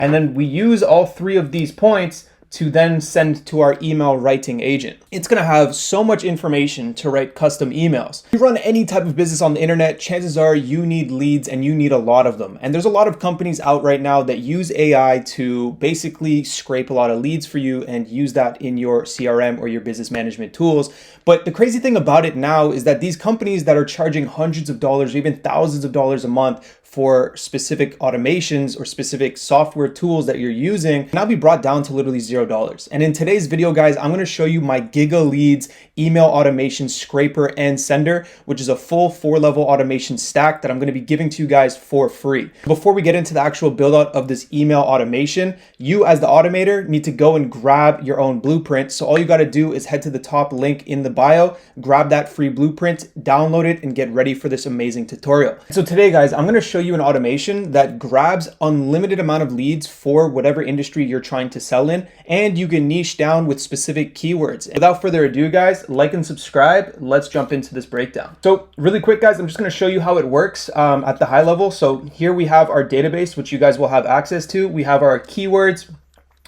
And then we use all three of these points to then send to our email writing agent. It's gonna have so much information to write custom emails. If you run any type of business on the internet, chances are you need leads and you need a lot of them. And there's a lot of companies out right now that use AI to basically scrape a lot of leads for you and use that in your CRM or your business management tools. But the crazy thing about it now is that these companies that are charging hundreds of dollars or even thousands of dollars a month for specific automations or specific software tools that you're using can now be brought down to literally $0. And in today's video, guys, I'm gonna show you my Giga Leads email automation scraper and sender, which is a full 4-level automation stack that I'm gonna be giving to you guys for free. Before we get into the actual build out of this email automation, you as the automator need to go and grab your own blueprint. So all you gotta do is head to the top link in the bio, grab that free blueprint, download it, and get ready for this amazing tutorial. So today, guys, I'm gonna show you an automation that grabs unlimited amount of leads for whatever industry you're trying to sell in, and you can niche down with specific keywords. Without further ado, guys, like and subscribe. Let's jump into this breakdown. So really quick, guys, I'm just going to show you how it works at the high level. So here we have our database, which you guys will have access to. We have our keywords.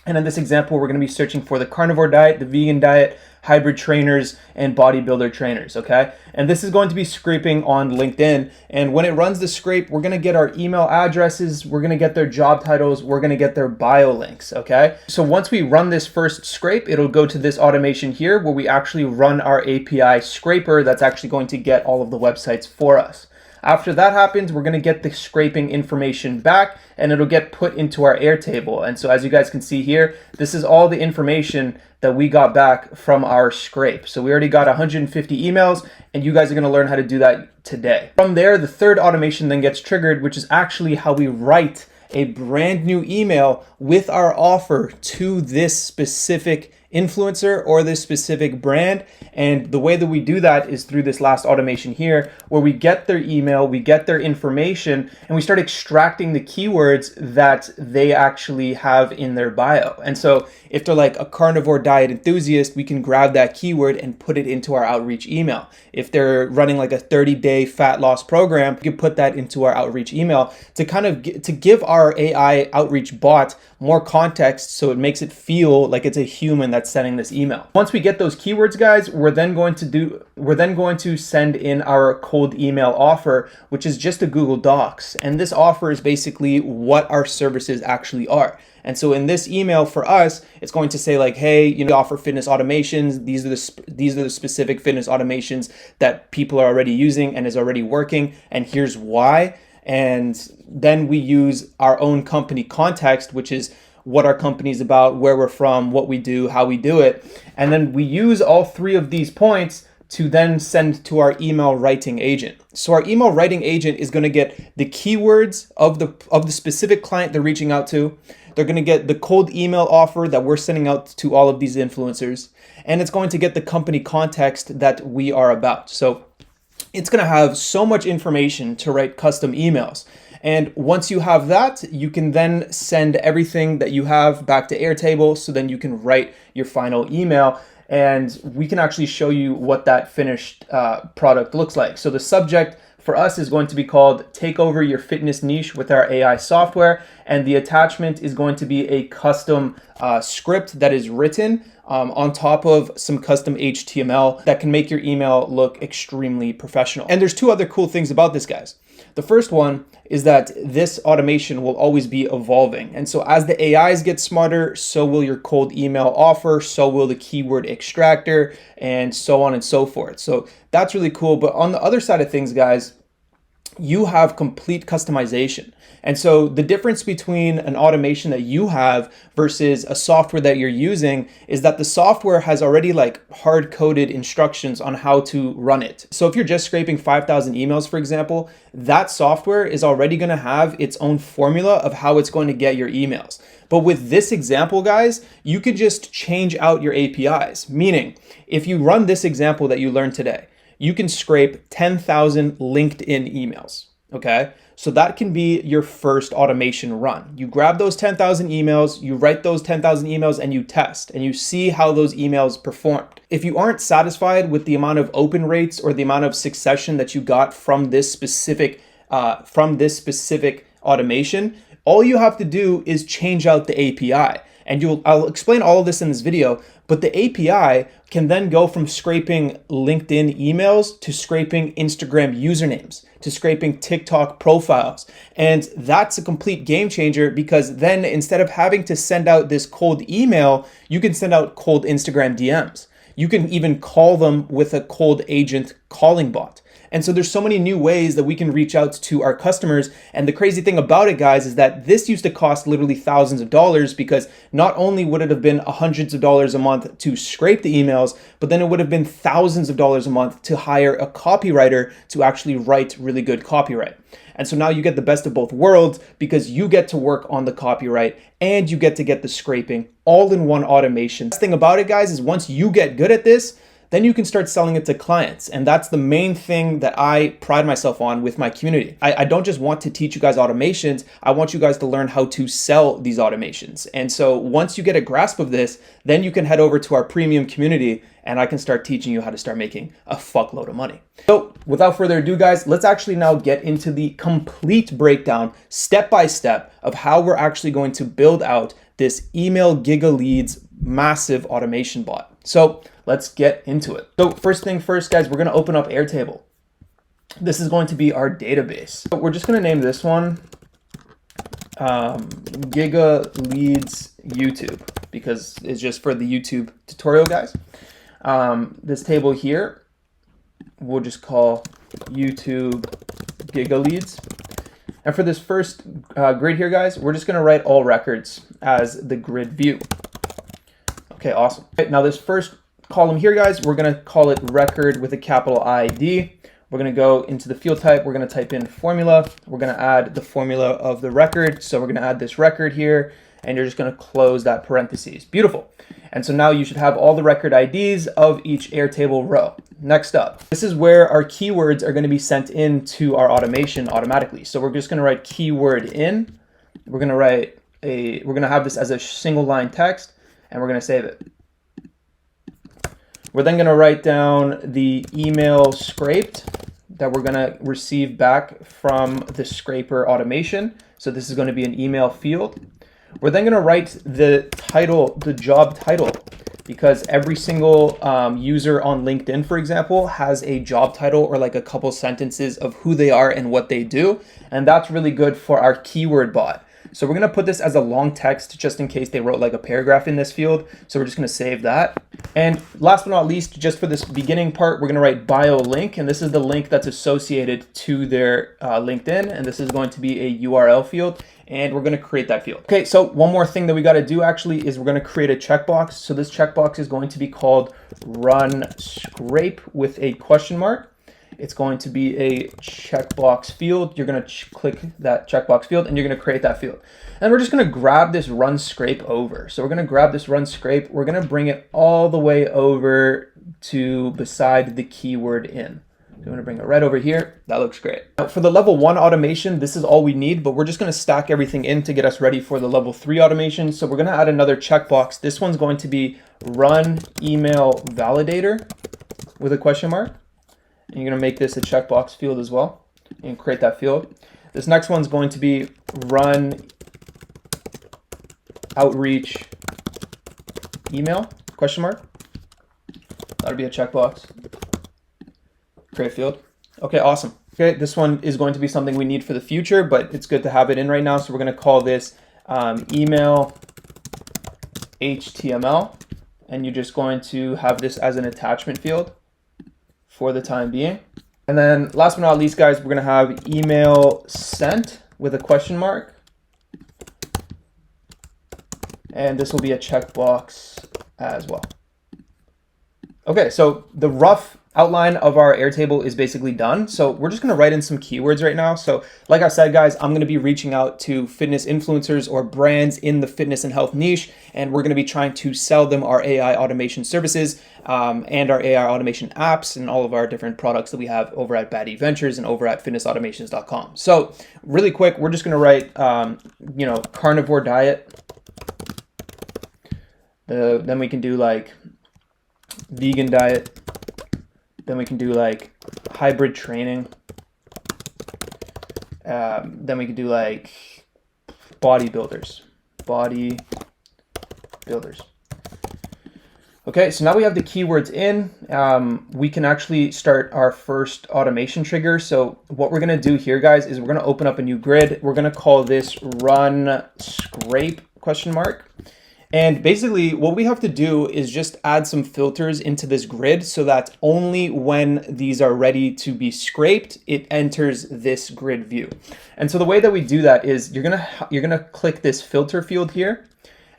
And in this example, we're going to be searching for the carnivore diet, the vegan diet, hybrid trainers, and bodybuilder trainers, okay? And this is going to be scraping on LinkedIn. And when it runs the scrape, we're gonna get our email addresses, we're gonna get their job titles, we're gonna get their bio links, okay? So once we run this first scrape, it'll go to this automation here where we actually run our API scraper that's actually going to get all of the websites for us. After that happens, we're going to get the scraping information back and it'll get put into our Airtable. And so as you guys can see here, this is all the information that we got back from our scrape. So we already got 150 emails and you guys are going to learn how to do that today. From there, the third automation then gets triggered, which is actually how we write a brand new email with our offer to this specific influencer or this specific brand. And the way that we do that is through this last automation here, where we get their email, we get their information, and we start extracting the keywords that they actually have in their bio. And so if they're like a carnivore diet enthusiast, we can grab that keyword and put it into our outreach email. If they're running like a 30-day fat loss program, we can put that into our outreach email to kind of to give our AI outreach bot more context so it makes it feel like it's a human that's sending this email. Once we get those keywords, guys, we're then going to send in our cold email offer, which is just a Google Docs. And this offer is basically what our services actually are. And so in this email for us, it's going to say like, hey, you know, we offer fitness automations. These are the specific fitness automations that people are already using and is already working. And here's why. And then we use our own company context, which is what our company is about, where we're from, what we do, how we do it. And then we use all three of these points to then send to our email writing agent. So our email writing agent is going to get the keywords of the specific client they're reaching out to. They're going to get the cold email offer that we're sending out to all of these influencers. And it's going to get the company context that we are about. So it's going to have so much information to write custom emails. And once you have that, you can then send everything that you have back to Airtable, so then you can write your final email. And we can actually show you what that finished product looks like. So the subject for us is going to be called Take Over Your Fitness Niche with Our AI Software. And the attachment is going to be a custom script that is written on top of some custom HTML that can make your email look extremely professional. And there's two other cool things about this, guys. The first one is that this automation will always be evolving. And so as the AIs get smarter, so will your cold email offer, so will the keyword extractor, and so on and so forth. So that's really cool. But on the other side of things, guys, you have complete customization. And so the difference between an automation that you have versus a software that you're using is that the software has already like hard-coded instructions on how to run it. So if you're just scraping 5,000 emails, for example, that software is already going to have its own formula of how it's going to get your emails. But with this example, guys, you could just change out your APIs. Meaning, if you run this example that you learned today, you can scrape 10,000 LinkedIn emails, okay? So that can be your first automation run. You grab those 10,000 emails, you write those 10,000 emails and you test and you see how those emails performed. If you aren't satisfied with the amount of open rates or the amount of succession that you got from this specific automation, All you have to do is change out the API. And I'll explain all of this in this video, but the API can then go from scraping LinkedIn emails to scraping Instagram usernames, to scraping TikTok profiles. And that's a complete game changer, because then instead of having to send out this cold email, you can send out cold Instagram DMs. You can even call them with a cold agent calling bot. And so there's so many new ways that we can reach out to our customers. And the crazy thing about it, guys, is that this used to cost literally thousands of dollars, because not only would it have been hundreds of dollars a month to scrape the emails, but then it would have been thousands of dollars a month to hire a copywriter to actually write really good copyright. And so now you get the best of both worlds, because you get to work on the copyright and you get to get the scraping all in one automation. The thing about it, guys, is once you get good at this, then you can start selling it to clients. And that's the main thing that I pride myself on with my community. I don't just want to teach you guys automations. I want you guys to learn how to sell these automations. And so once you get a grasp of this, then you can head over to our premium community and I can start teaching you how to start making a fuckload of money. So without further ado, guys, let's actually now get into the complete breakdown, step by step, of how we're actually going to build out this email giga leads massive automation bot. So let's get into it. So first thing first, guys, we're going to open up Airtable. This is going to be our database. So we're just going to name this one Giga Leads YouTube, because it's just for the YouTube tutorial, guys. This table here, we'll just call YouTube Giga Leads. And for this first grid here, guys, we're just going to write all records as the grid view. Okay, awesome. Okay, now this first column here, guys, we're going to call it record with a capital ID. We're going to go into the field type. We're going to type in formula. We're going to add the formula of the record. So we're going to add this record here, and you're just going to close that parentheses. Beautiful. And so now you should have all the record IDs of each Airtable row. Next up, this is where our keywords are going to be sent into our automation automatically. So we're just going to write keyword in. We're going to have this as a single line text, and we're going to save it. We're then going to write down the email scraped that we're going to receive back from the scraper automation. So this is going to be an email field. We're then going to write the title, the job title, because every single user on LinkedIn, for example, has a job title or like a couple sentences of who they are and what they do. And that's really good for our keyword bot. So we're going to put this as a long text just in case they wrote like a paragraph in this field. So we're just going to save that. And last but not least, just for this beginning part, we're going to write bio link. And this is the link that's associated to their LinkedIn. And this is going to be a URL field. And we're going to create that field. Okay, so one more thing that we got to do actually is we're going to create a checkbox. So this checkbox is going to be called run scrape with a question mark. It's going to be a checkbox field. You're going to click that checkbox field and you're going to create that field. And we're just going to grab this run scrape over. So we're going to grab this run scrape. We're going to bring it all the way over to beside the keyword in. I'm going to bring it right over here. That looks great. Now for the level 1 automation, this is all we need, but we're just going to stack everything in to get us ready for the level 3 automation. So we're going to add another checkbox. This one's going to be run email validator with a question mark. And you're going to make this a checkbox field as well. And create that field. This next one's going to be run outreach email, question mark. That'll be a checkbox. Create field. Okay, awesome. Okay, this one is going to be something we need for the future, but it's good to have it in right now. So we're going to call this email HTML. And you're just going to have this as an attachment field for the time being. And then last but not least, guys, we're going to have email sent with a question mark. And this will be a checkbox as well. Okay, so the rough outline of our Airtable is basically done. So we're just going to write in some keywords right now. So like I said, guys, I'm going to be reaching out to fitness influencers or brands in the fitness and health niche, and we're going to be trying to sell them our AI automation services and our AI automation apps and all of our different products that we have over at Batty Ventures and over at fitnessautomations.com. So really quick, we're just going to write, carnivore diet. Then we can do like vegan diet. Then we can do like hybrid training. Then we can do like bodybuilders. Okay, so now we have the keywords in. We can actually start our first automation trigger. So what we're gonna do here, guys, is we're gonna open up a new grid. We're gonna call this run scrape ? And basically what we have to do is just add some filters into this grid so that only when these are ready to be scraped, it enters this grid view. And so the way that we do that is you're gonna click this filter field here,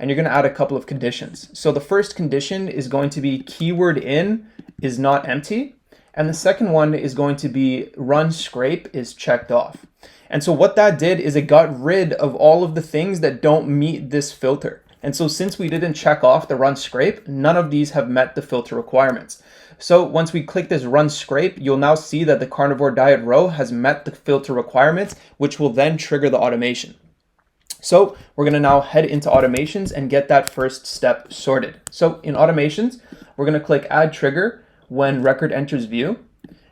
and you're gonna add a couple of conditions. So the first condition is going to be keyword in is not empty. And the second one is going to be run scrape is checked off. And so what that did is it got rid of all of the things that don't meet this filter. And so since we didn't check off the run scrape, none of these have met the filter requirements. So once we click this run scrape, you'll now see that the carnivore diet row has met the filter requirements, which will then trigger the automation. So we're gonna now head into automations and get that first step sorted. So in automations, we're gonna click add trigger when record enters view.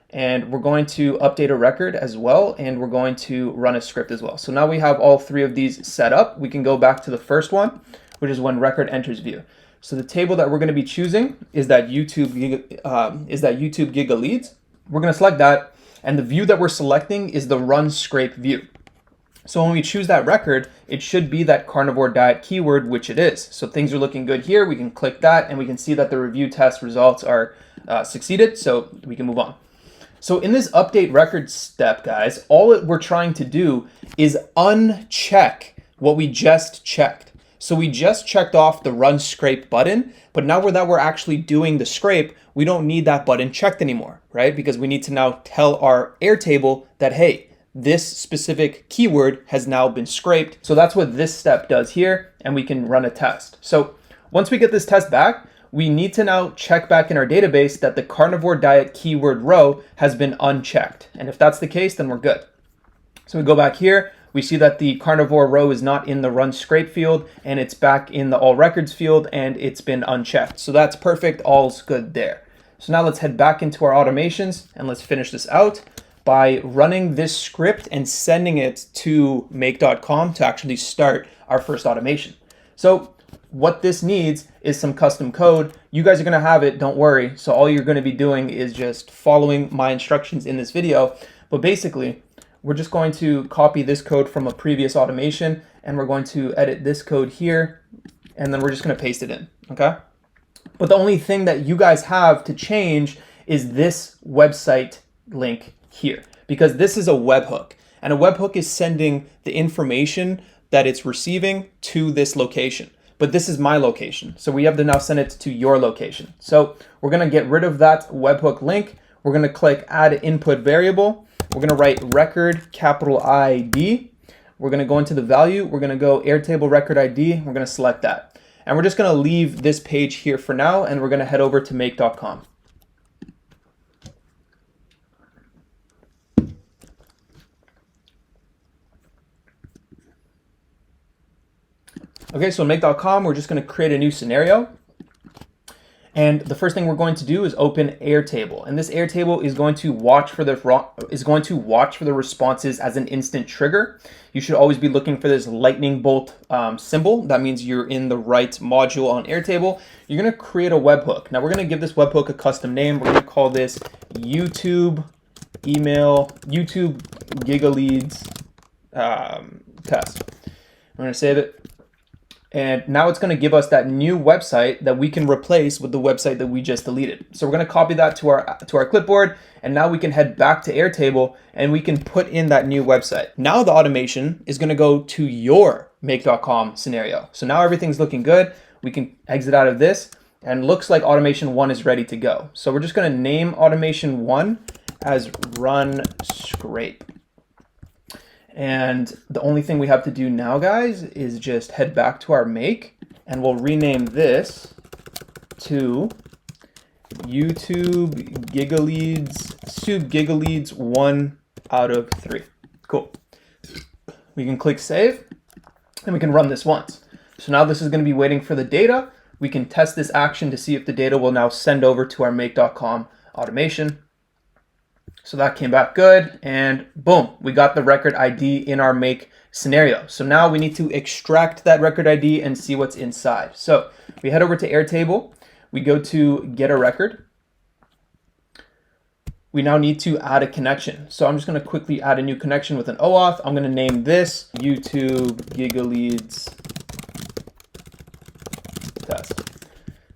And we're going to update a record as well, and we're going to run a script as well. So now we have all three of these set up. We can go back to the first one, which is when record enters view. So the table that we're going to be choosing is that YouTube Giga Leads. We're going to select that, and the view that we're selecting is the run scrape view. So when we choose that record, it should be that carnivore diet keyword, which it is. So things are looking good here. We can click that, and we can see that the review test results are succeeded. So we can move on. So in this update record step, guys, all we're trying to do is uncheck what we just checked. So we just checked off the run scrape button, but now that we're actually doing the scrape, we don't need that button checked anymore, right? Because we need to now tell our Airtable that, hey, this specific keyword has now been scraped. So that's what this step does here, and we can run a test. So once we get this test back, we need to now check back in our database that the carnivore diet keyword row has been unchecked. And if that's the case, then we're good. So we go back here, we see that the carnivore row is not in the run scrape field, and it's back in the all records field, and it's been unchecked. So that's perfect, all's good there. So now let's head back into our automations, and let's finish this out by running this script and sending it to make.com to actually start our first automation. So what this needs is some custom code. You guys are gonna have it, don't worry. So all you're gonna be doing is just following my instructions in this video. But basically, we're just going to copy this code from a previous automation, and we're going to edit this code here, and then we're just gonna paste it in, okay? But the only thing that you guys have to change is this website link here, because this is a webhook, and a webhook is sending the information that it's receiving to this location. But this is my location, so we have to now send it to your location. So we're gonna get rid of that webhook link. We're gonna click add input variable. We're gonna write record capital ID. We're gonna go into the value. We're gonna go Airtable record ID. We're gonna select that. And we're just gonna leave this page here for now, and we're gonna head over to make.com. Okay, so in make.com, we're just gonna create a new scenario. And the first thing we're going to do is open Airtable. And this Airtable is going to watch for the responses as an instant trigger. You should always be looking for this lightning bolt symbol. That means you're in the right module on Airtable. You're gonna create a webhook. Now we're gonna give this webhook a custom name. We're gonna call this YouTube GigaLeads test. I'm gonna save it. And now it's going to give us that new website that we can replace with the website that we just deleted. So we're going to copy that to our clipboard, and now we can head back to Airtable and we can put in that new website. Now the automation is going to go to your make.com scenario. So now everything's looking good. We can exit out of this, and looks like automation 1 is ready to go. So we're just going to name automation 1 as run scrape. And the only thing we have to do now, guys, is just head back to our make, and we'll rename this to YouTube GigaLeads 1 out of 3. Cool. We can click save, and we can run this once. So now this is going to be waiting for the data. We can test this action to see if the data will now send over to our make.com automation. So that came back good, and boom, we got the record ID in our make scenario. So now we need to extract that record ID and see what's inside. So we head over to Airtable, we go to get a record. We now need to add a connection. So I'm just gonna quickly add a new connection with an OAuth. I'm gonna name this YouTube GigaLeads test.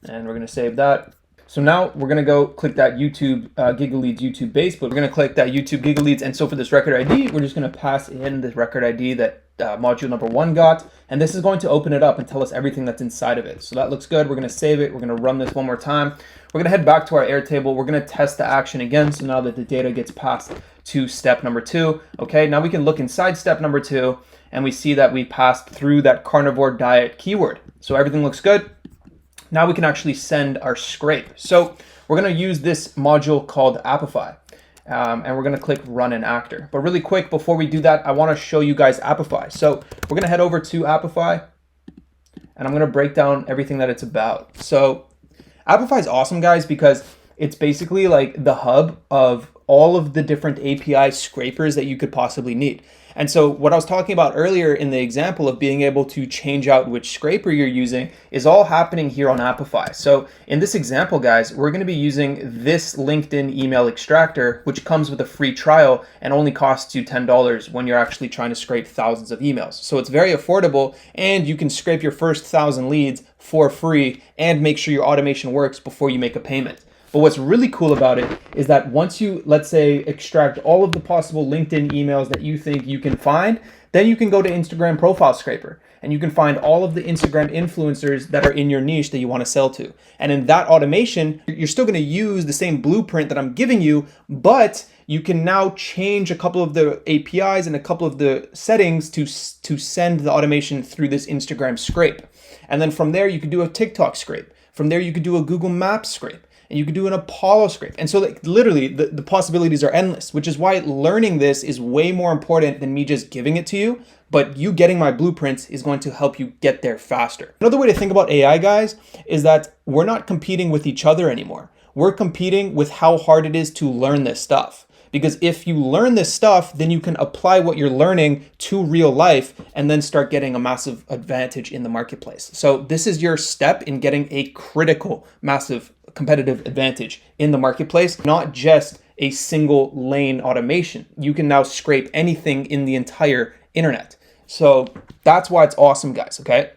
And we're gonna save that. So now we're gonna go click that YouTube GigaLeads YouTube base, but we're gonna click that YouTube GigaLeads. And so for this record ID, we're just gonna pass in the record ID that module number 1 got. And this is going to open it up and tell us everything that's inside of it. So that looks good. We're gonna save it. We're gonna run this one more time. We're gonna head back to our Airtable. We're gonna test the action again. So now that the data gets passed to step number 2, okay, now we can look inside step number 2 and we see that we passed through that carnivore diet keyword. So everything looks good. Now we can actually send our scrape. So we're gonna use this module called Appify. And we're gonna click run an actor. But really quick, before we do that, I wanna show you guys Appify. So we're gonna head over to Appify and I'm gonna break down everything that it's about. So Appify is awesome, guys, because it's basically like the hub of all of the different API scrapers that you could possibly need. And so what I was talking about earlier in the example of being able to change out which scraper you're using is all happening here on Appify. So in this example, guys, we're going to be using this LinkedIn email extractor, which comes with a free trial and only costs you $10 when you're actually trying to scrape thousands of emails. So it's very affordable and you can scrape your first 1,000 leads for free and make sure your automation works before you make a payment. But what's really cool about it is that once you, let's say, extract all of the possible LinkedIn emails that you think you can find, then you can go to Instagram Profile Scraper and you can find all of the Instagram influencers that are in your niche that you want to sell to. And in that automation, you're still going to use the same blueprint that I'm giving you, but you can now change a couple of the APIs and a couple of the settings to send the automation through this Instagram scrape. And then from there, you could do a TikTok scrape. From there, you could do a Google Maps scrape. And you could do an Apollo scrape. And so like literally the possibilities are endless, which is why learning this is way more important than me just giving it to you. But you getting my blueprints is going to help you get there faster. Another way to think about AI, guys, is that we're not competing with each other anymore. We're competing with how hard it is to learn this stuff. Because if you learn this stuff, then you can apply what you're learning to real life and then start getting a massive advantage in the marketplace. So this is your step in getting a critical, massive competitive advantage in the marketplace, not just a single lane automation. You can now scrape anything in the entire internet. So that's why it's awesome, guys, okay?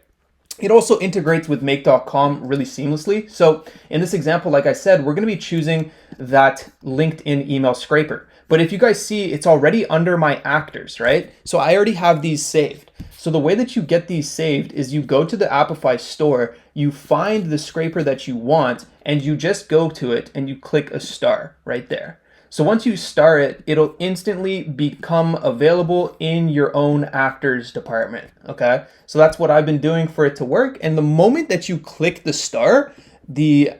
It also integrates with make.com really seamlessly. So in this example, like I said, we're gonna be choosing that LinkedIn email scraper. But if you guys see, it's already under my actors, right? So I already have these saved. So the way that you get these saved is you go to the Appify store, you find the scraper that you want, and you just go to it and you click a star right there. So once you star it, it'll instantly become available in your own actors department, okay? So that's what I've been doing for it to work. And the moment that you click the star, the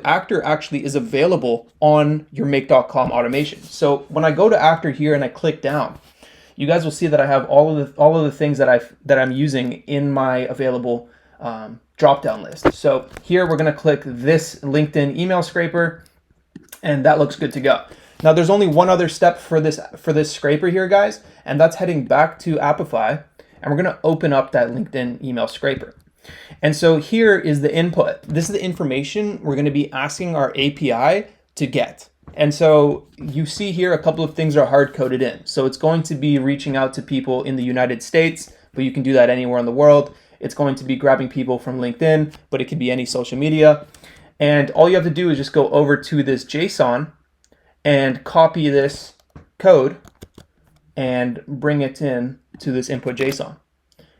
actor actually is available on your make.com automation. So when I go to actor here and I click down, you guys will see that I have all of the things that I'm using in my available drop-down list. So here we're gonna click this LinkedIn email scraper, and that looks good to go. Now there's only one other step for this scraper here, guys, and that's heading back to Appify, and we're gonna open up that LinkedIn email scraper. And so here is the input. This is the information we're gonna be asking our API to get. And so you see here a couple of things are hard-coded in. So it's going to be reaching out to people in the United States, but you can do that anywhere in the world. It's going to be grabbing people from LinkedIn, but it could be any social media. And all you have to do is just go over to this JSON and copy this code and bring it in to this input JSON.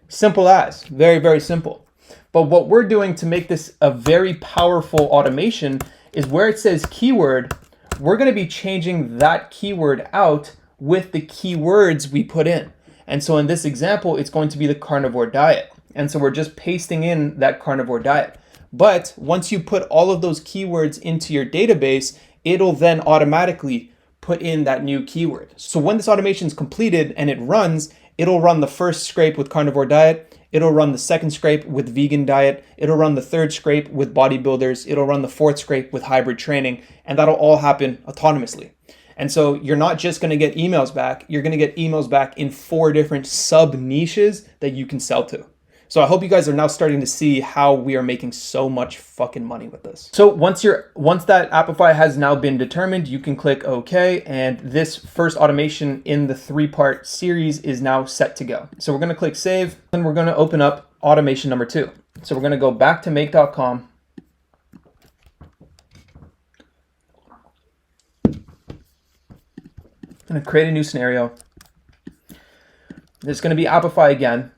Simple as, very, very simple. But what we're doing to make this a very powerful automation is where it says keyword, we're going to be changing that keyword out with the keywords we put in. And so in this example, it's going to be the carnivore diet. And so we're just pasting in that carnivore diet. But once you put all of those keywords into your database, it'll then automatically put in that new keyword. So when this automation is completed and it runs, it'll run the first scrape with carnivore diet. It'll run the second scrape with vegan diet. It'll run the third scrape with bodybuilders. It'll run the fourth scrape with hybrid training. And that'll all happen autonomously. And so you're not just going to get emails back, you're going to get emails back in 4 different sub niches that you can sell to. So I hope you guys are now starting to see how we are making so much fucking money with this. So once that Apify has now been determined, you can click OK, and this first automation in the 3-part series is now set to go. So we're going to click save, and we're going to open up automation number 2. So we're going to go back to make.com. I'm going to create a new scenario. There's going to be Apify again.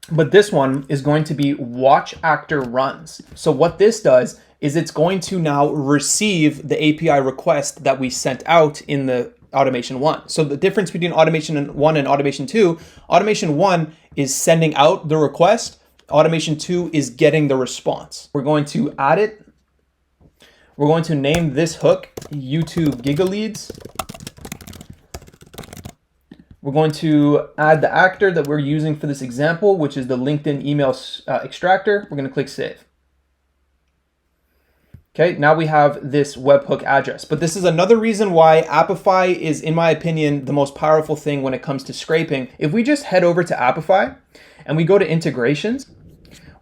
But this one is going to be watch actor runs. So what this does is it's going to now receive the API request that we sent out in the automation 1. So the difference between automation 1 and automation 2, automation 1 is sending out the request. Automation 2 is getting the response. We're going to add it. We're going to name this hook YouTube GigaLeads. We're going to add the actor that we're using for this example, which is the LinkedIn email extractor. We're going to click save. Okay, now we have this webhook address. But this is another reason why Apify is, in my opinion, the most powerful thing when it comes to scraping. If we just head over to Apify and we go to integrations,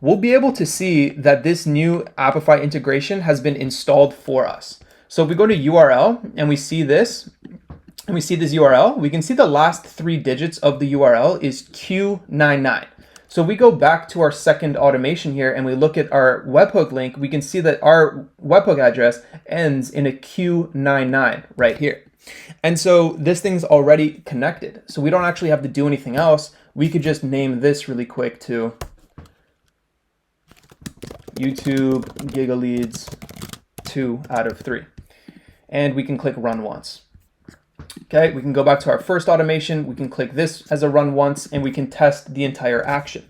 we'll be able to see that this new Apify integration has been installed for us. So if we go to URL and we see this, and we see this URL, we can see the last 3 digits of the URL is Q99. So if we go back to our second automation here and we look at our webhook link, we can see that our webhook address ends in a Q99 right here. And so this thing's already connected. So we don't actually have to do anything else. We could just name this really quick to YouTube GigaLeads 2 out of 3. And we can click run once. Okay, we can go back to our first automation. We can click this as a run once, and we can test the entire action.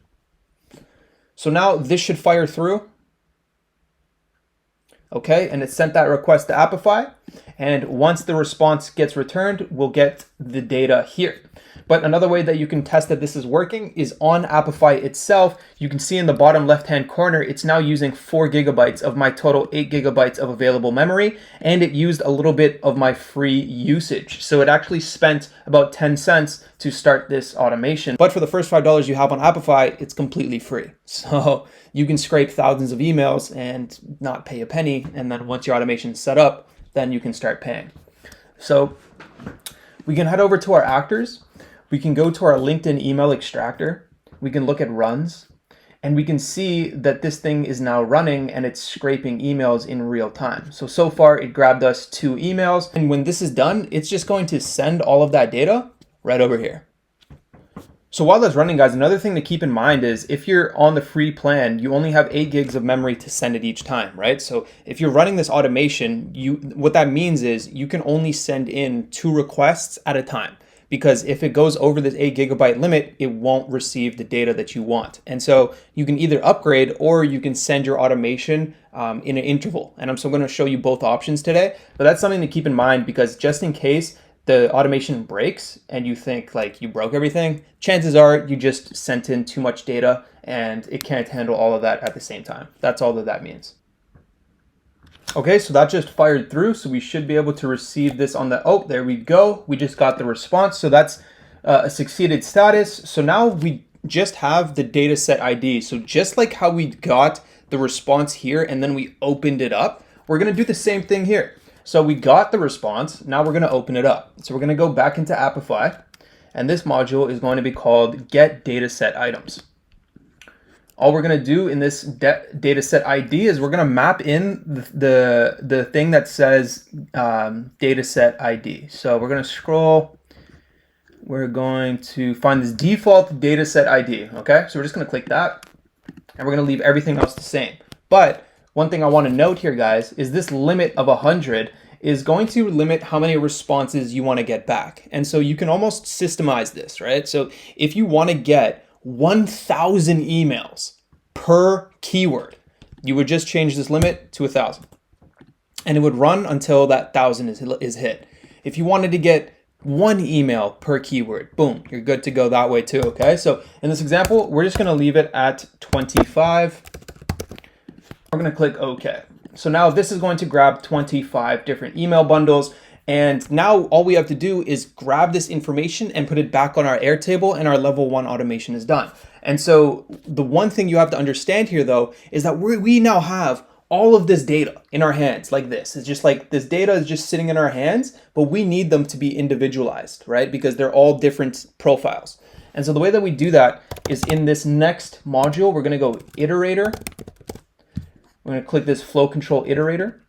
So now this should fire through. Okay, and it sent that request to Apify. And once the response gets returned, we'll get the data here. But another way that you can test that this is working is on Apify itself. You can see in the bottom left-hand corner, it's now using 4 gigabytes of my total 8 gigabytes of available memory, and it used a little bit of my free usage. So it actually spent about 10 cents to start this automation. But for the first $5 you have on Apify, it's completely free. So you can scrape thousands of emails and not pay a penny. And then once your automation is set up, then you can start paying. So we can head over to our actors. We can go to our LinkedIn email extractor. We can look at runs, and we can see that this thing is now running and it's scraping emails in real time. So far it grabbed us 2 emails. And when this is done, it's just going to send all of that data right over here. So while that's running, guys, another thing to keep in mind is if you're on the free plan, you only have 8 gigs of memory to send it each time, right? So if you're running this automation, what that means is you can only send in 2 requests at a time. Because if it goes over this 8 gigabyte limit, it won't receive the data that you want. And so you can either upgrade or you can send your automation in an interval. And I'm still going to show you both options today. But that's something to keep in mind, because just in case the automation breaks and you think like you broke everything, chances are you just sent in too much data and it can't handle all of that at the same time. That's all that means. Okay, so that just fired through, so we should be able to receive this on the, oh, there we go. We just got the response, so that's a succeeded status. So now we just have the data set ID. So just like how we got the response here and then we opened it up, we're gonna do the same thing here. So we got the response, now we're gonna open it up. So we're gonna go back into Apify, and this module is going to be called Get Dataset Items. All we're going to do in this dataset ID is we're going to map in the thing that says dataset ID. So we're going to scroll. We're going to find this default dataset ID. Okay, so we're just going to click that, and we're going to leave everything else the same. But one thing I want to note here, guys, is this limit of 100 is going to limit how many responses you want to get back. And so you can almost systemize this, right? So if you want to get 1,000 emails per keyword, you would just change this limit to 1,000, and it would run until that 1,000 is hit. If you wanted to get 1 email per keyword, boom, you're good to go that way too. Okay, so in this example, we're just going to leave it at 25. We're going to click OK. So now this is going to grab 25 different email bundles, And now all we have to do is grab this information and put it back on our Airtable, and our level 1 automation is done. And so the one thing you have to understand here though is that we now have all of this data in our hands like this. It's just like this data is just sitting in our hands, but we need them to be individualized, right? Because they're all different profiles. And so the way that we do that is in this next module, we're going to go iterator. We're going to click this flow control iterator.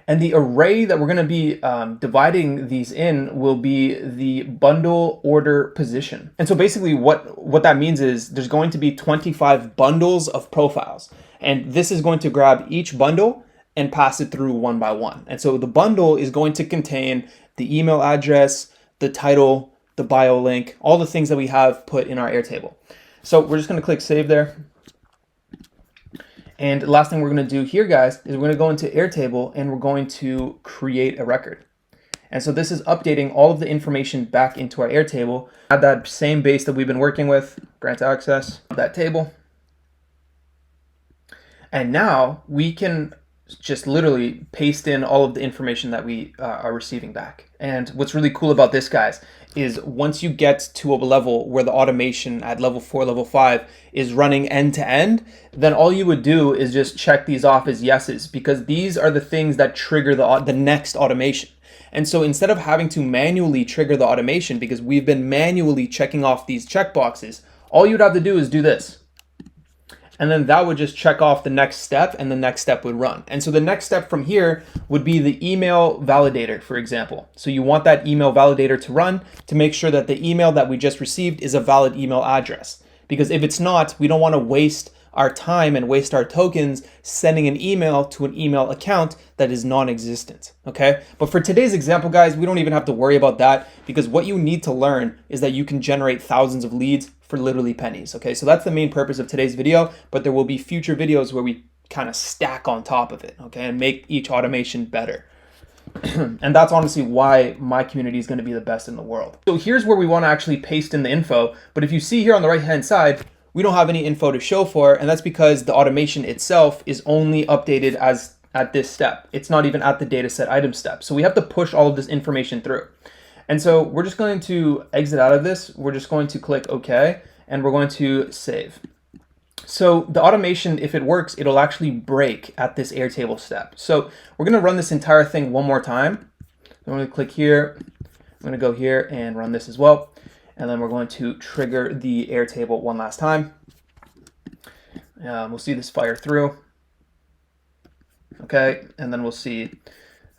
And the array that we're going to be dividing these in will be the bundle order position. And so basically what that means is there's going to be 25 bundles of profiles. And this is going to grab each bundle and pass it through one by one. And so the bundle is going to contain the email address, the title, the bio link, all the things that we have put in our Airtable. So we're just going to click save there. And the last thing we're going to do here, guys, is we're going to go into Airtable and we're going to create a record. And so this is updating all of the information back into our Airtable. Add that same base that we've been working with, grant access, that table. And now we can just literally paste in all of the information that we are receiving back. And what's really cool about this, guys, is once you get to a level where the automation at level 4, level 5 is running end to end, then all you would do is just check these off as yeses, because these are the things that trigger the next automation. And so instead of having to manually trigger the automation, because we've been manually checking off these checkboxes, all you'd have to do is do this. And then that would just check off the next step, and the next step would run. And so the next step from here would be the email validator, for example. So you want that email validator to run to make sure that the email that we just received is a valid email address. Because if it's not, we don't want to waste our time and waste our tokens sending an email to an email account that is non-existent, okay? But for today's example, guys, we don't even have to worry about that, because what you need to learn is that you can generate thousands of leads for literally pennies, okay? So that's the main purpose of today's video, but there will be future videos where we kind of stack on top of it, okay, and make each automation better. And that's honestly why my community is going to be the best in the world. So here's where we want to actually paste in the info, but if you see here on the right-hand side, we don't have any info to show for, and that's because the automation itself is only updated as at this step. It's not even at the dataset item step. So we have to push all of this information through. And so we're just going to exit out of this. We're just going to click OK, and we're going to save. So the automation, if it works, it'll actually break at this Airtable step. So we're going to run this entire thing one more time. I'm going to click here. I'm going to go here and run this as well. And then we're going to trigger the Airtable one last time. We'll see this fire through. Okay, and then we'll see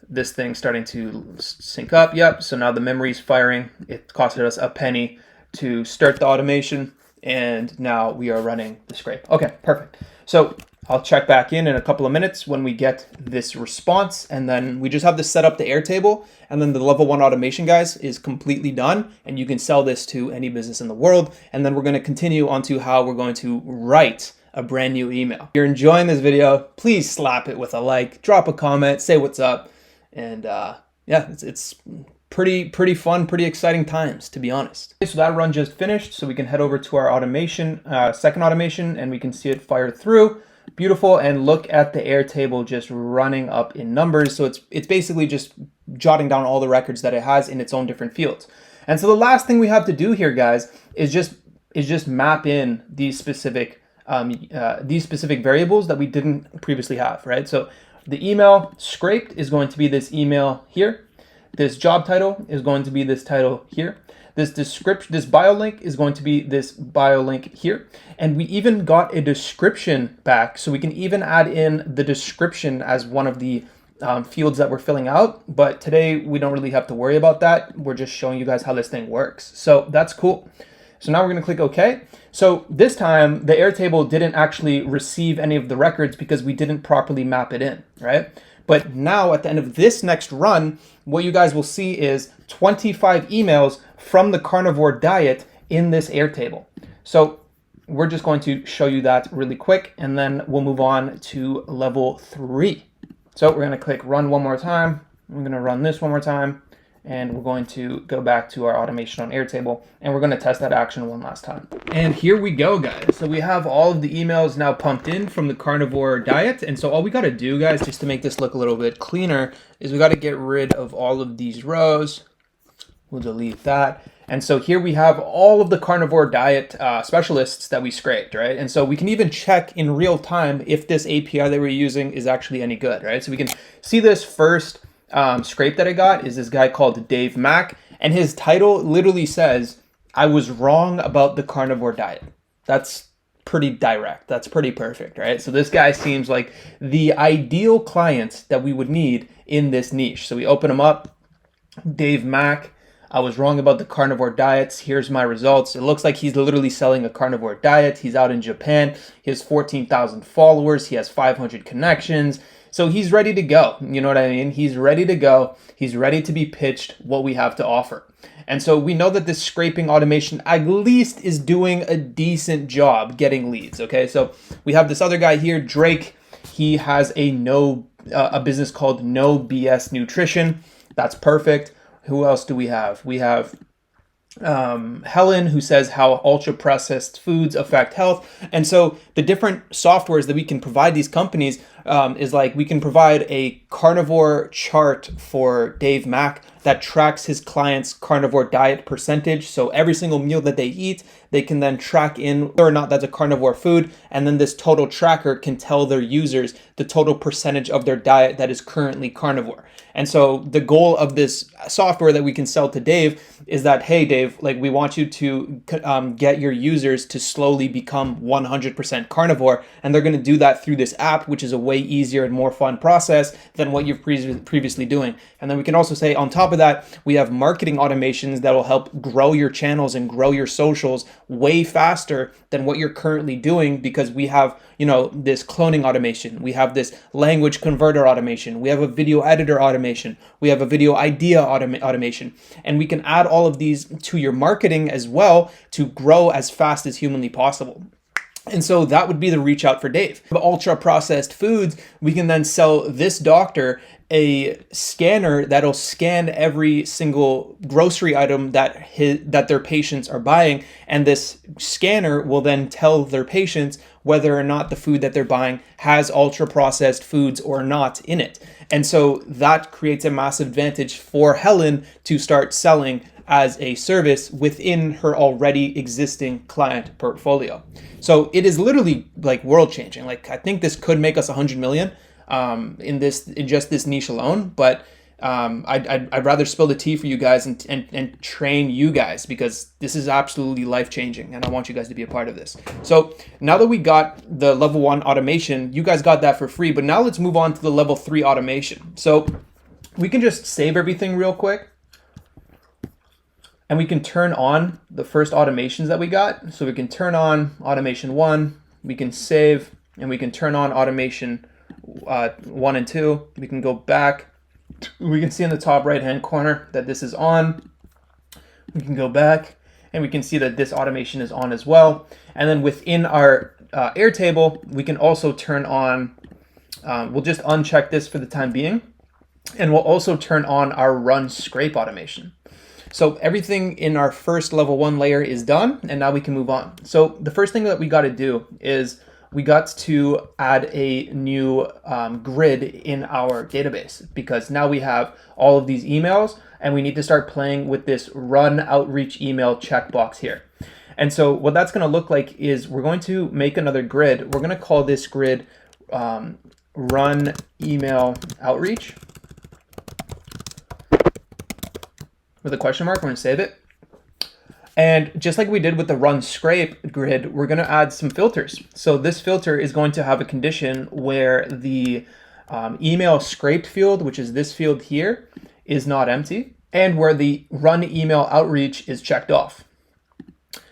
this thing starting to sync up. Yep, so now the memory is firing. It costed us a penny to start the automation, and now we are running the scrape. Okay, perfect. So I'll check back in a couple of minutes when we get this response, and then we just have to set up the Airtable, and then the level 1 automation, guys, is completely done, and you can sell this to any business in the world. And then we're going to continue on to how we're going to write a brand new email. If you're enjoying this video, please slap it with a like, drop a comment, say what's up, and yeah, it's pretty fun, pretty exciting times, to be honest. Okay, so that run just finished, so we can head over to our automation, second automation, and we can see it fire through. Beautiful, and look at the Airtable just running up in numbers. So it's basically just jotting down all the records that it has in its own different fields. And so the last thing we have to do here, guys, is just map in these specific variables that we didn't previously have, right? So the email scraped is going to be this email here. This job title is going to be this title here. This description, this bio link is going to be this bio link here. And we even got a description back, so we can even add in the description as one of the fields that we're filling out. But today we don't really have to worry about that. We're just showing you guys how this thing works. So that's cool. So now we're going to click OK. So this time the Airtable didn't actually receive any of the records because we didn't properly map it in, right? But now at the end of this next run, what you guys will see is 25 emails from the carnivore diet in this Airtable. So we're just going to show you that really quick, and then we'll move on to level 3. So we're going to click run one more time. I'm going to run this one more time, and we're going to go back to our automation on Airtable, and we're going to test that action one last time. And here we go, guys. So we have all of the emails now pumped in from the carnivore diet. And so all we got to do, guys, just to make this look a little bit cleaner, is we got to get rid of all of these rows. We'll delete that. And so here we have all of the carnivore diet specialists that we scraped, right? And so we can even check in real time if this API that we're using is actually any good, right? So we can see this first scrape that I got is this guy called Dave Mack, and his title literally says, "I was wrong about the carnivore diet." That's pretty direct. That's pretty perfect, right? So this guy seems like the ideal client that we would need in this niche. So we open him up, Dave Mack. "I was wrong about the carnivore diets. Here's my results." It looks like he's literally selling a carnivore diet. He's out in Japan. He has 14,000 followers. He has 500 connections. So he's ready to go. You know what I mean? He's ready to go. He's ready to be pitched what we have to offer. And so we know that this scraping automation at least is doing a decent job getting leads. Okay, so we have this other guy here, Drake. He has a business called No BS Nutrition. That's perfect. Who else do we have? We have Helen, who says how ultra processed foods affect health. And so the different softwares that we can provide these companies is like we can provide a carnivore chart for Dave Mack that tracks his clients' carnivore diet percentage. So every single meal that they eat, they can then track in whether or not that's a carnivore food. And then this total tracker can tell their users the total percentage of their diet that is currently carnivore. And so the goal of this software that we can sell to Dave is that, hey, Dave, like we want you to get your users to slowly become 100% carnivore. And they're going to do that through this app, which is a way easier and more fun process than what you're previously doing. And then we can also say on top of that, we have marketing automations that will help grow your channels and grow your socials way faster than what you're currently doing, because we have, this cloning automation. We have this language converter automation. We have a video editor automation. We have a video idea automation. And we can add all of these to your marketing as well to grow as fast as humanly possible. And so that would be the reach out for Dave. The ultra processed foods, we can then sell this doctor a scanner that'll scan every single grocery item that their patients are buying. And this scanner will then tell their patients whether or not the food that they're buying has ultra processed foods or not in it. And so that creates a massive advantage for Helen to start selling as a service within her already existing client portfolio. So it is literally like world changing. Like I think this could make us 100 million in just this niche alone. But I'd rather spill the tea for you guys and train you guys, because this is absolutely life changing, and I want you guys to be a part of this. So now that we got the level 1 automation, you guys got that for free. But now let's move on to the level 3 automation. So we can just save everything real quick. And we can turn on the first automations that we got. So we can turn on automation 1, we can save, and we can turn on automation 1 and 2. We can go back. We can see in the top right hand corner that this is on. We can go back and we can see that this automation is on as well. And then within our Airtable, we can also turn on, we'll just uncheck this for the time being. And we'll also turn on our run scrape automation. So everything in our first level 1 layer is done, and now we can move on. So the first thing that we got to do is we got to add a new grid in our database, because now we have all of these emails and we need to start playing with this run outreach email checkbox here. And so what that's going to look like is we're going to make another grid. We're going to call this grid run email outreach with a question mark. We're going to save it. And just like we did with the run scrape grid, we're going to add some filters. So this filter is going to have a condition where the email scraped field, which is this field here, is not empty, and where the run email outreach is checked off.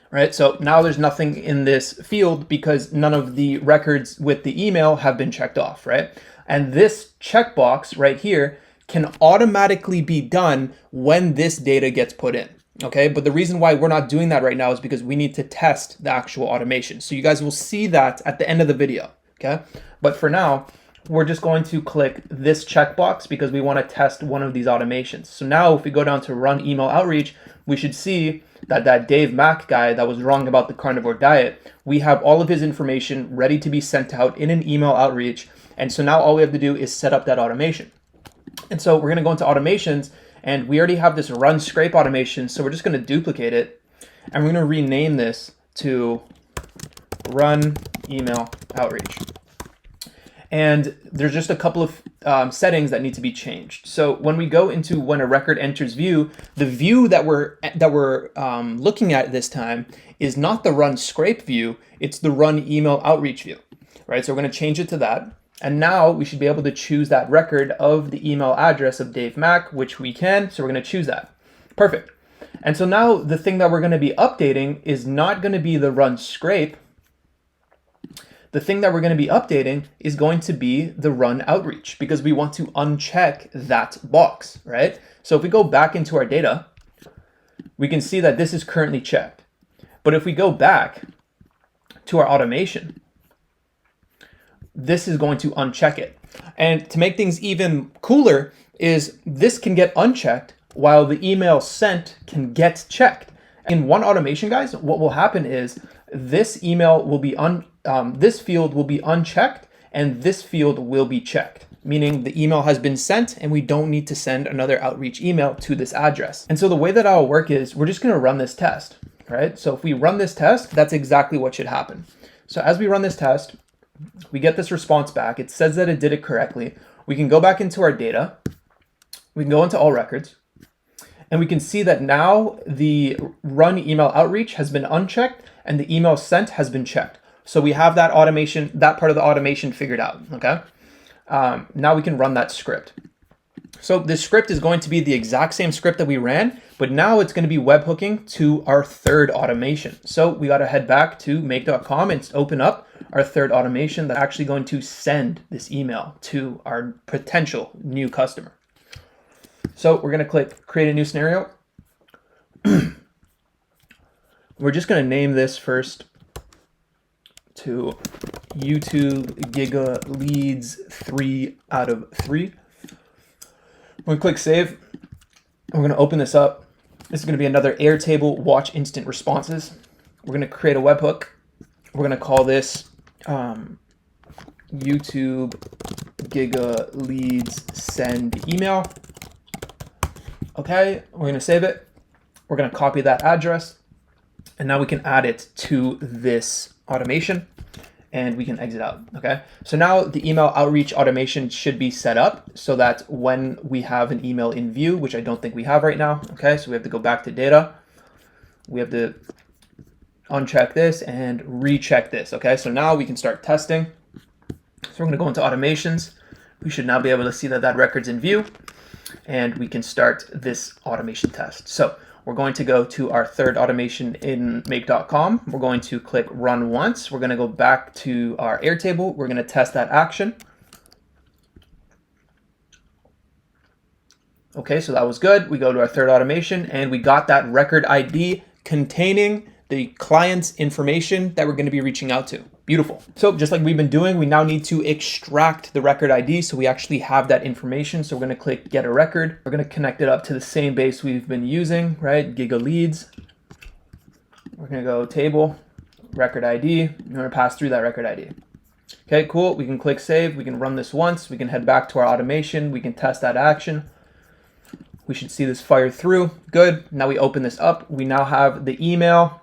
Right? So now there's nothing in this field because none of the records with the email have been checked off, right? And this checkbox right here can automatically be done when this data gets put in. Okay, but the reason why we're not doing that right now is because we need to test the actual automation. So you guys will see that at the end of the video. Okay, but for now, we're just going to click this checkbox because we want to test one of these automations. So now if we go down to run email outreach, we should see that that Dave Mack guy that was wrong about the carnivore diet, we have all of his information ready to be sent out in an email outreach. And so now all we have to do is set up that automation. And so we're going to go into automations, and we already have this run scrape automation. So we're just going to duplicate it, and we're going to rename this to run email outreach. And there's just a couple of settings that need to be changed. So when we go into when a record enters view, the view that we're looking at this time is not the run scrape view, it's the run email outreach view, right? So we're going to change it to that. And now we should be able to choose that record of the email address of Dave Mack, which we can. So we're going to choose that. Perfect. And so now the thing that we're going to be updating is not going to be the run scrape. The thing that we're going to be updating is going to be the run outreach because we want to uncheck that box, right? So if we go back into our data, we can see that this is currently checked. But if we go back to our automation, this is going to uncheck it. And to make things even cooler is this can get unchecked while the email sent can get checked. In one automation, guys, what will happen is this email will be this field will be unchecked and this field will be checked, meaning the email has been sent and we don't need to send another outreach email to this address. And so the way that I'll work is we're just going to run this test, right? So if we run this test, that's exactly what should happen. So as we run this test, we get this response back. It says that it did it correctly. We can go back into our data. We can go into all records. And we can see that now the run email outreach has been unchecked and the email sent has been checked. So we have that automation, that part of the automation figured out, okay? Now we can run that script. So this script is going to be the exact same script that we ran, but now it's going to be webhooking to our third automation. So we got to head back to make.com and open up our third automation that's actually going to send this email to our potential new customer. So we're going to click create a new scenario. We're just going to name this first to YouTube Giga Leads 3 out of 3. We're going to click save. We're going to open this up. This is going to be another Airtable watch instant responses. We're going to create a webhook. We're going to call this YouTube Giga Leads send email. Okay, we're going to save it. We're going to copy that address. And now we can add it to this automation and we can exit out, okay? So now the email outreach automation should be set up so that when we have an email in view, which I don't think we have right now, okay? So we have to go back to data. We have to uncheck this and recheck this, okay? So now we can start testing. So we're gonna go into automations. We should now be able to see that that record's in view and we can start this automation test. So we're going to go to our third automation in make.com. We're going to click run once. We're going to go back to our Airtable. We're going to test that action. Okay, so that was good. We go to our third automation and we got that record ID containing the client's information that we're going to be reaching out to. Beautiful. So just like we've been doing, we now need to extract the record ID so we actually have that information. So we're going to click get a record. We're going to connect it up to the same base we've been using, right? Giga Leads. We're going to go table, record ID. We're going to pass through that record ID. Okay, cool. We can click save. We can run this once. We can head back to our automation. We can test that action. We should see this fire through. Good. Now we open this up. We now have the email.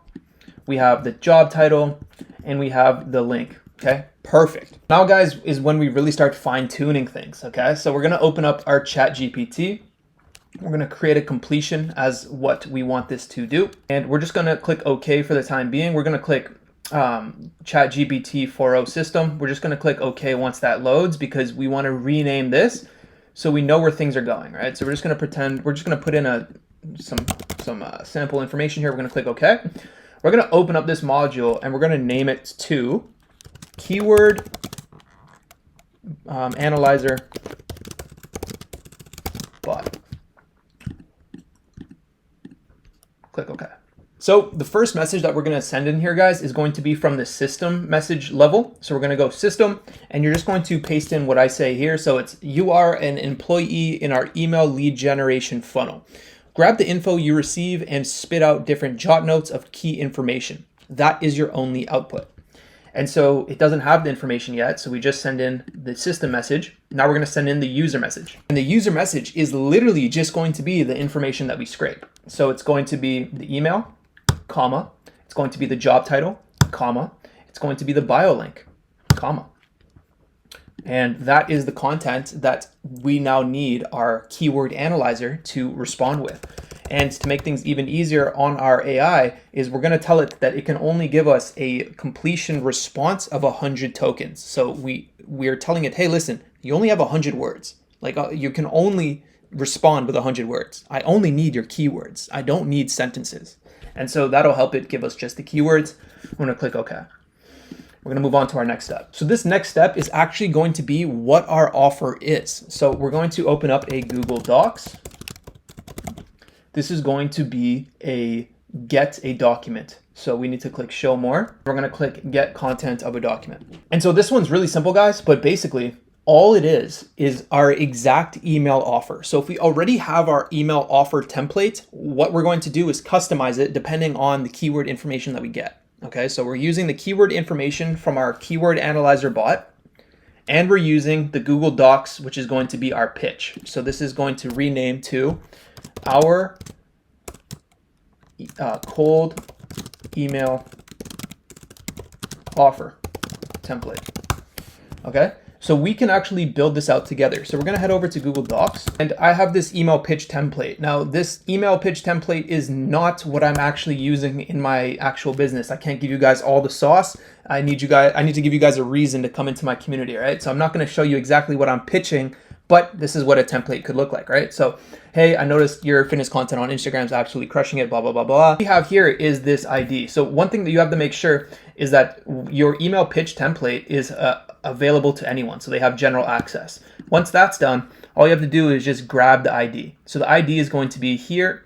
We have the job title and we have the link, okay? Perfect. Now guys is when we really start fine tuning things, okay? So we're gonna open up our ChatGPT. We're gonna create a completion as what we want this to do. And we're just gonna click okay for the time being. We're gonna click ChatGPT 4.0 system. We're just gonna click okay once that loads because we wanna rename this so we know where things are going, right? So we're just gonna pretend, we're just gonna put in some sample information here. We're gonna click okay. We're going to open up this module and we're going to name it to keyword analyzer bot. Click OK. So the first message that we're going to send in here, guys, is going to be from the system message level. So we're going to go system, and you're just going to paste in what I say here. So it's, you are an employee in our email lead generation funnel. Grab the info you receive and spit out different jot notes of key information. That is your only output. And so it doesn't have the information yet. So we just send in the system message. Now we're going to send in the user message. And the user message is literally just going to be the information that we scrape. So it's going to be the email, comma. It's going to be the job title, comma. It's going to be the bio link, comma. And that is the content that we now need our keyword analyzer to respond with. And to make things even easier on our AI is we're going to tell it that it can only give us a completion response of 100 tokens. So we're telling it, hey, listen, you only have 100 words. Like you can only respond with 100 words. I only need your keywords. I don't need sentences. And so that'll help it give us just the keywords. I'm going to click OK. We're going to move on to our next step. So this next step is actually going to be what our offer is. So we're going to open up a Google Docs. This is going to be a get a document. So we need to click show more. We're going to click get content of a document. And so this one's really simple, guys, but basically all it is our exact email offer. So if we already have our email offer template, what we're going to do is customize it depending on the keyword information that we get. Okay, so we're using the keyword information from our keyword analyzer bot, and we're using the Google Docs, which is going to be our pitch. So this is going to rename to our cold email offer template. Okay, so we can actually build this out together. So we're going to head over to Google Docs, and I have this email pitch template. Now this email pitch template is not what I'm actually using in my actual business. I can't give you guys all the sauce. I need to give you guys a reason to come into my community, right? So I'm not going to show you exactly what I'm pitching, but this is what a template could look like, right? So, hey, I noticed your fitness content on Instagram is absolutely crushing it, blah, blah, blah, blah. What we have here is this ID. So one thing that you have to make sure is that your email pitch template is available to anyone. So they have general access. Once that's done, all you have to do is just grab the ID. So the ID is going to be here.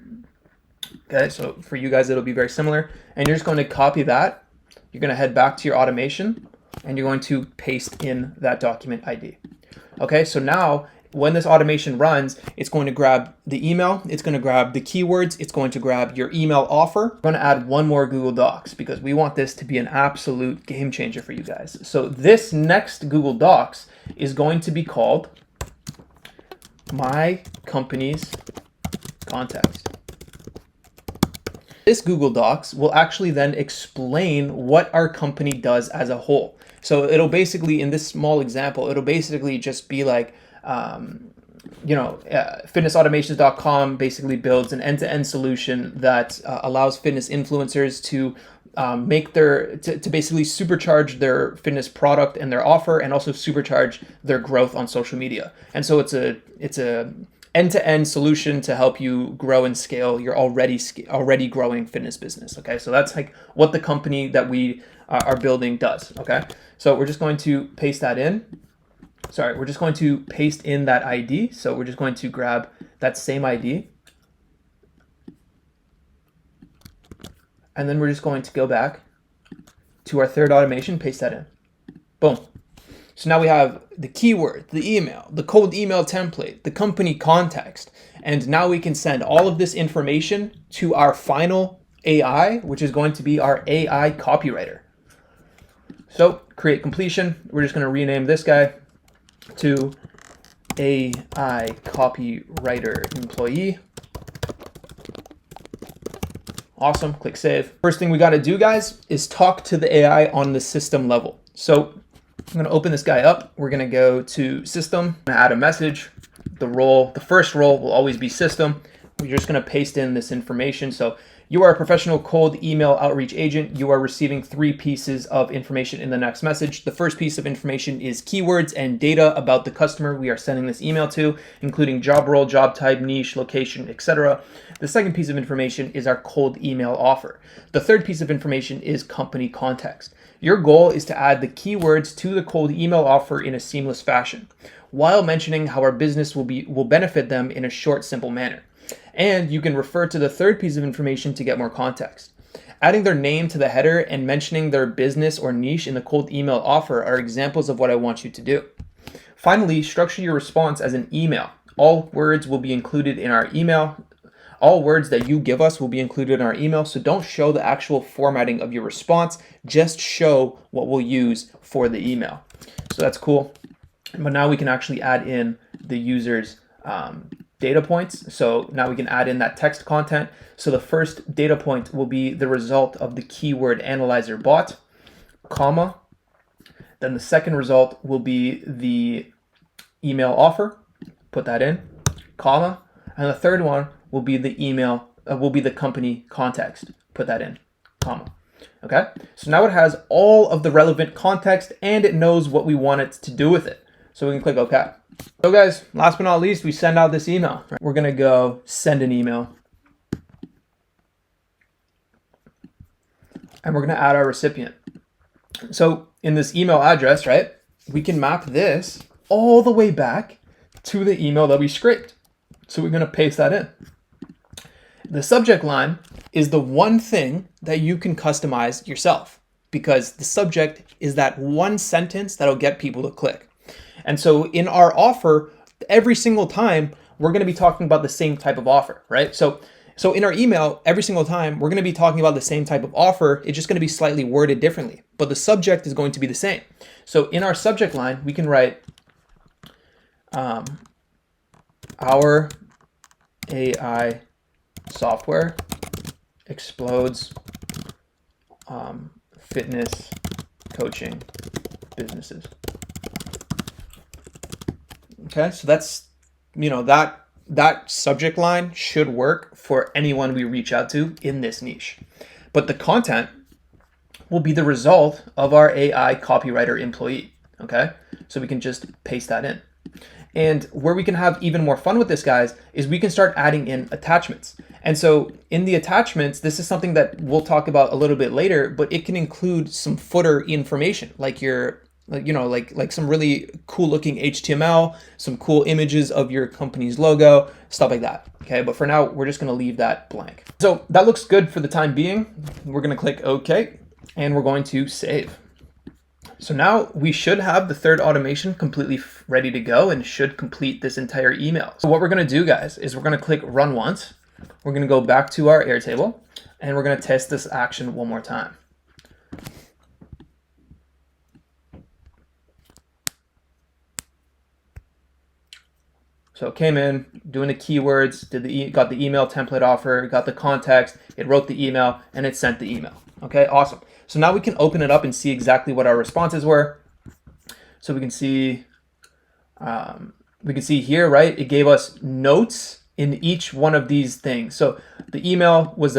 Okay, so for you guys, it'll be very similar. And you're just going to copy that. You're going to head back to your automation, and you're going to paste in that document ID. Okay, so now when this automation runs, it's going to grab the email, it's going to grab the keywords, it's going to grab your email offer. We're going to add one more Google Docs because we want this to be an absolute game changer for you guys. So this next Google Docs is going to be called My Company's Context. This Google Docs will actually then explain what our company does as a whole. So it'll basically, in this small example, it'll basically just be like, fitnessautomations.com basically builds an end-to-end solution that allows fitness influencers to to basically supercharge their fitness product and their offer, and also supercharge their growth on social media. And so it's a end-to-end solution to help you grow and scale your already growing fitness business. Okay, so that's like what the company that we are building does. Okay, so we're just going to paste that in. Sorry, we're just going to paste in that ID. So we're just going to grab that same ID. And then we're just going to go back to our third automation, paste that in. Boom. So now we have the keyword, the email, the cold email template, the company context. And now we can send all of this information to our final AI, which is going to be our AI copywriter. So create completion. We're just going to rename this guy to AI copywriter employee. Awesome. Click save. First thing we got to do, guys, is talk to the AI on the system level. So I'm going to open this guy up. We're going to go to system, I'm going to add a message. The first role will always be system. We're just going to paste in this information. So you are a professional cold email outreach agent. You are receiving 3 pieces of information in the next message. The first piece of information is keywords and data about the customer we are sending this email to, including job role, job type, niche, location, etc. The second piece of information is our cold email offer. The third piece of information is company context. Your goal is to add the keywords to the cold email offer in a seamless fashion, while mentioning how our business will benefit them in a short, simple manner. And you can refer to the third piece of information to get more context. Adding their name to the header and mentioning their business or niche in the cold email offer are examples of what I want you to do. Finally, structure your response as an email. All words will be included in our email. All words that you give us will be included in our email, so don't show the actual formatting of your response, just show what we'll use for the email. So that's cool. But now we can actually add in the user's data points. So now we can add in that text content. So the first data point will be the result of the keyword analyzer bot, comma. Then the second result will be the email offer, put that in, comma. And the third one will be the email, will be the company context, put that in, comma. Okay, so now it has all of the relevant context and it knows what we want it to do with it. So we can click OK. So guys, last but not least, we send out this email. We're gonna go send an email. And we're gonna add our recipient. So in this email address, right, we can map this all the way back to the email that we scraped. So we're gonna paste that in. The subject line is the one thing that you can customize yourself because the subject is that one sentence that'll get people to click. And so in our offer, every single time we're going to be talking about the same type of offer, right? So in our email, every single time we're going to be talking about the same type of offer. It's just going to be slightly worded differently, but the subject is going to be the same. So in our subject line, we can write our AI software explodes fitness coaching businesses. Okay, so that's, that subject line should work for anyone we reach out to in this niche. But the content will be the result of our AI copywriter employee. Okay, so we can just paste that in. And where we can have even more fun with this, guys, is we can start adding in attachments. And so in the attachments, this is something that we'll talk about a little bit later, but it can include some footer information, like some really cool looking HTML, some cool images of your company's logo, stuff like that. Okay, but for now, we're just gonna leave that blank. So that looks good for the time being. We're gonna click OK, and we're going to save. So now we should have the third automation completely ready to go and should complete this entire email. So what we're gonna do, guys, is we're gonna click run once. We're gonna go back to our Airtable and we're gonna test this action one more time. So it came in, doing the keywords, got the email template offer, got the context, it wrote the email, and it sent the email. Okay, awesome. So now we can open it up and see exactly what our responses were. So we can see here, right? It gave us notes in each one of these things. So the email was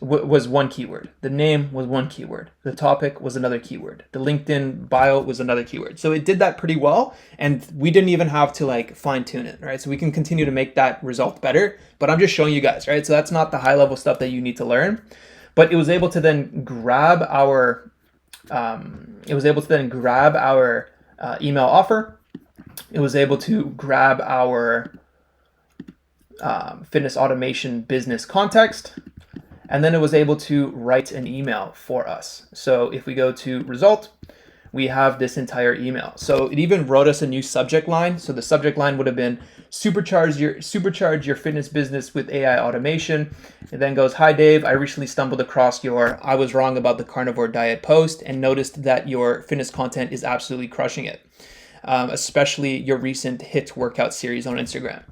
was one keyword. The name was one keyword. The topic was another keyword. The LinkedIn bio was another keyword. So it did that pretty well, and we didn't even have to fine tune it, right? So we can continue to make that result better, but I'm just showing you guys, right? So that's not the high level stuff that you need to learn, but it was able to then grab our email offer. It was able to grab our fitness automation business context, and then it was able to write an email for us. So if we go to result, we have this entire email. So it even wrote us a new subject line. So the subject line would have been supercharge your fitness business with AI automation. It then goes, hi Dave, I recently stumbled across your I was wrong about the carnivore diet post and noticed that your fitness content is absolutely crushing it, especially your recent HIIT workout series on Instagram.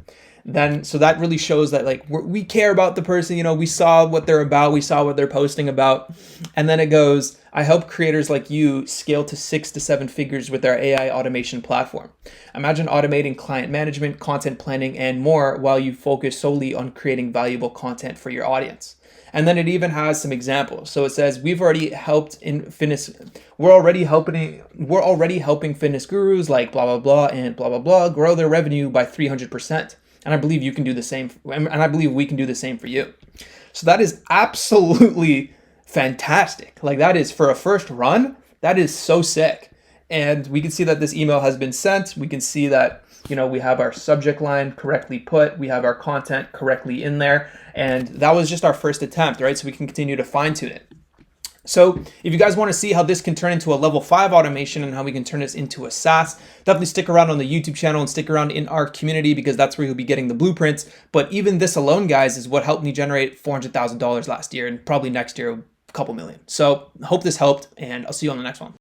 So that really shows that we care about the person, we saw what they're about, we saw what they're posting about. And then it goes, I help creators like you scale to 6 to 7 figures with our AI automation platform. Imagine automating client management, content planning, and more while you focus solely on creating valuable content for your audience. And then it even has some examples. So it says, we're already helping fitness gurus like blah, blah, blah, and blah, blah, blah, grow their revenue by 300%. And I believe you can do the same, and I believe we can do the same for you. So that is absolutely fantastic. That is, for a first run, that is so sick. And we can see that this email has been sent. We can see that You know, we have our subject line correctly put, we have our content correctly in there, and that was just our first attempt, right? So we can continue to fine tune it. So if you guys want to see how this can turn into a level 5 automation and how we can turn this into a SaaS, definitely stick around on the YouTube channel and stick around in our community, because that's where you'll be getting the blueprints. But even this alone, guys, is what helped me generate $400,000 last year, and probably next year, a couple million. So hope this helped, and I'll see you on the next one.